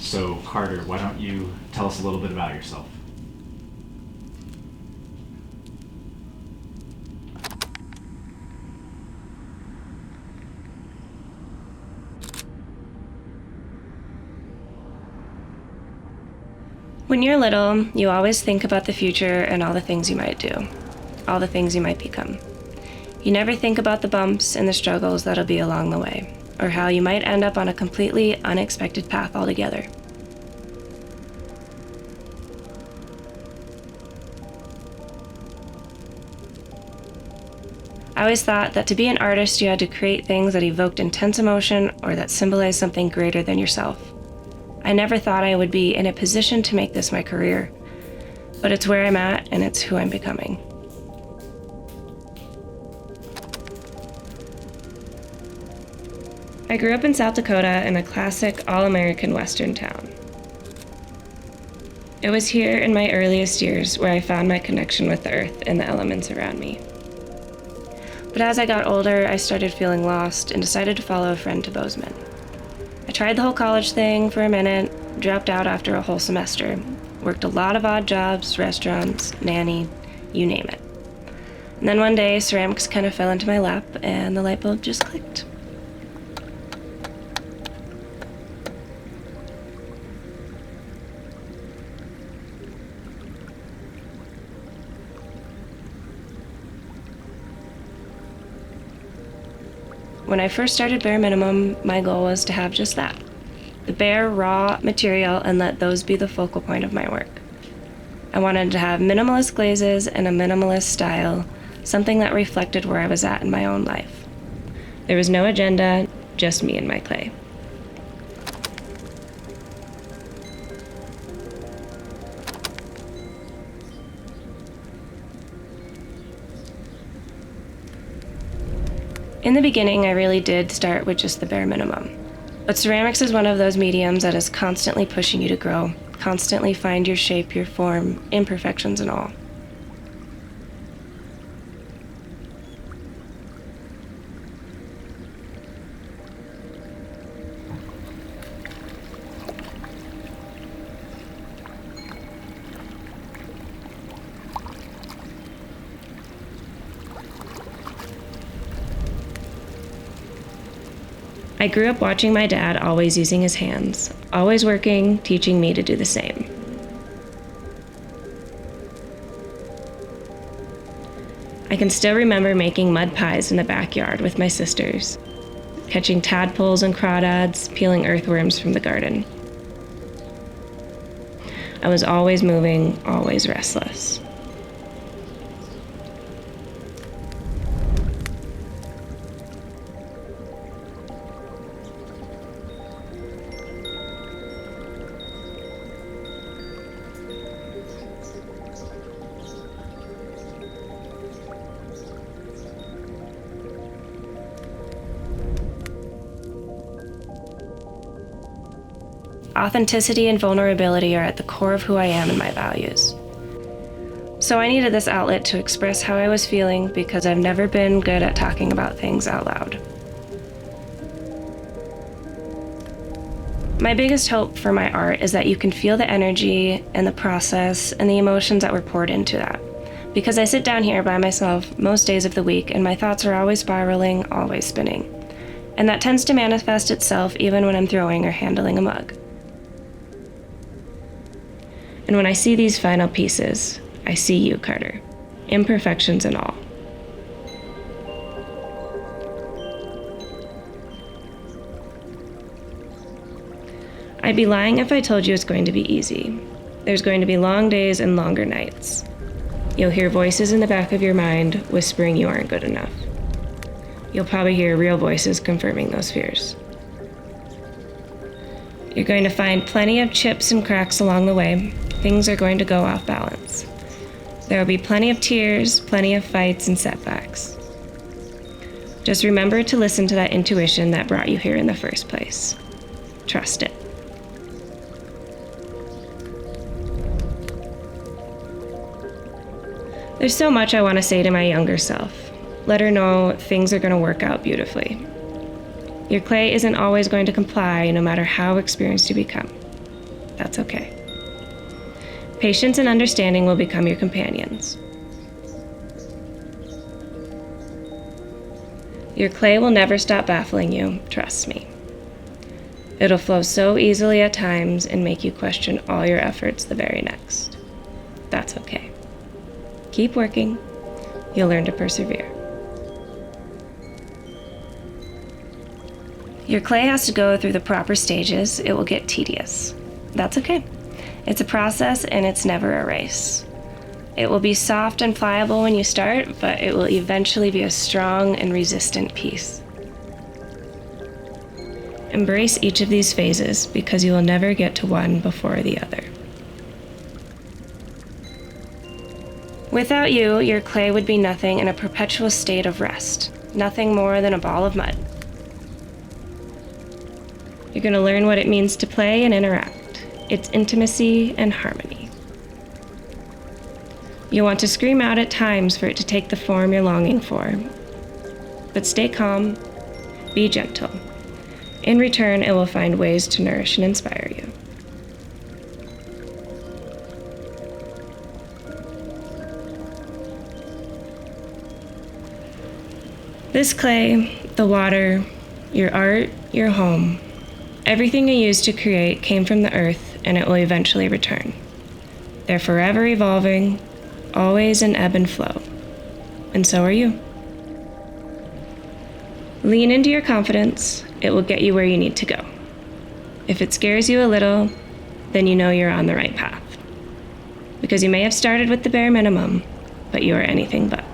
So, Carter, why don't you tell us a little bit about yourself? When you're little, you always think about the future and all the things you might do, all the things you might become. You never think about the bumps and the struggles that'll be along the way, or how you might end up on a completely unexpected path altogether. I always thought that to be an artist, you had to create things that evoked intense emotion or that symbolized something greater than yourself. I never thought I would be in a position to make this my career, but it's where I'm at and it's who I'm becoming. I grew up in South Dakota in a classic all-American Western town. It was here in my earliest years where I found my connection with the earth and the elements around me. But as I got older, I started feeling lost and decided to follow a friend to Bozeman. I tried the whole college thing for a minute, dropped out after a whole semester, worked a lot of odd jobs, restaurants, nanny, you name it. And then one day, ceramics kind of fell into my lap and the light bulb just clicked. When I first started Bare Minimum, my goal was to have just that. The bare, raw material and let those be the focal point of my work. I wanted to have minimalist glazes and a minimalist style, something that reflected where I was at in my own life. There was no agenda, just me and my clay. In the beginning, I really did start with just the bare minimum. But ceramics is one of those mediums that is constantly pushing you to grow, constantly find your shape, your form, imperfections and all. I grew up watching my dad always using his hands, always working, teaching me to do the same. I can still remember making mud pies in the backyard with my sisters, catching tadpoles and crawdads, peeling earthworms from the garden. I was always moving, always restless. Authenticity and vulnerability are at the core of who I am and my values. So I needed this outlet to express how I was feeling because I've never been good at talking about things out loud. My biggest hope for my art is that you can feel the energy and the process and the emotions that were poured into that. Because I sit down here by myself most days of the week and my thoughts are always spiraling, always spinning. And that tends to manifest itself even when I'm throwing or handling a mug. And when I see these final pieces, I see you, Carter, imperfections and all. I'd be lying if I told you it's going to be easy. There's going to be long days and longer nights. You'll hear voices in the back of your mind whispering you aren't good enough. You'll probably hear real voices confirming those fears. You're going to find plenty of chips and cracks along the way. Things are going to go off balance. There will be plenty of tears, plenty of fights and setbacks. Just remember to listen to that intuition that brought you here in the first place. Trust it. There's so much I want to say to my younger self. Let her know things are going to work out beautifully. Your clay isn't always going to comply no matter how experienced you become. That's okay. Patience and understanding will become your companions. Your clay will never stop baffling you, trust me. It'll flow so easily at times and make you question all your efforts the very next. That's okay. Keep working. You'll learn to persevere. Your clay has to go through the proper stages. It will get tedious. That's okay. It's a process and it's never a race. It will be soft and pliable when you start, but it will eventually be a strong and resistant piece. Embrace each of these phases because you will never get to one before the other. Without you, your clay would be nothing in a perpetual state of rest, nothing more than a ball of mud. You're going to learn what it means to play and interact. It's intimacy and harmony. You'll want to scream out at times for it to take the form you're longing for. But stay calm, be gentle. In return, it will find ways to nourish and inspire you. This clay, the water, your art, your home, everything you used to create came from the earth and it will eventually return. They're forever evolving, always in ebb and flow. And so are you. Lean into your confidence. It will get you where you need to go. If it scares you a little, then you know you're on the right path. Because you may have started with the bare minimum, but you are anything but.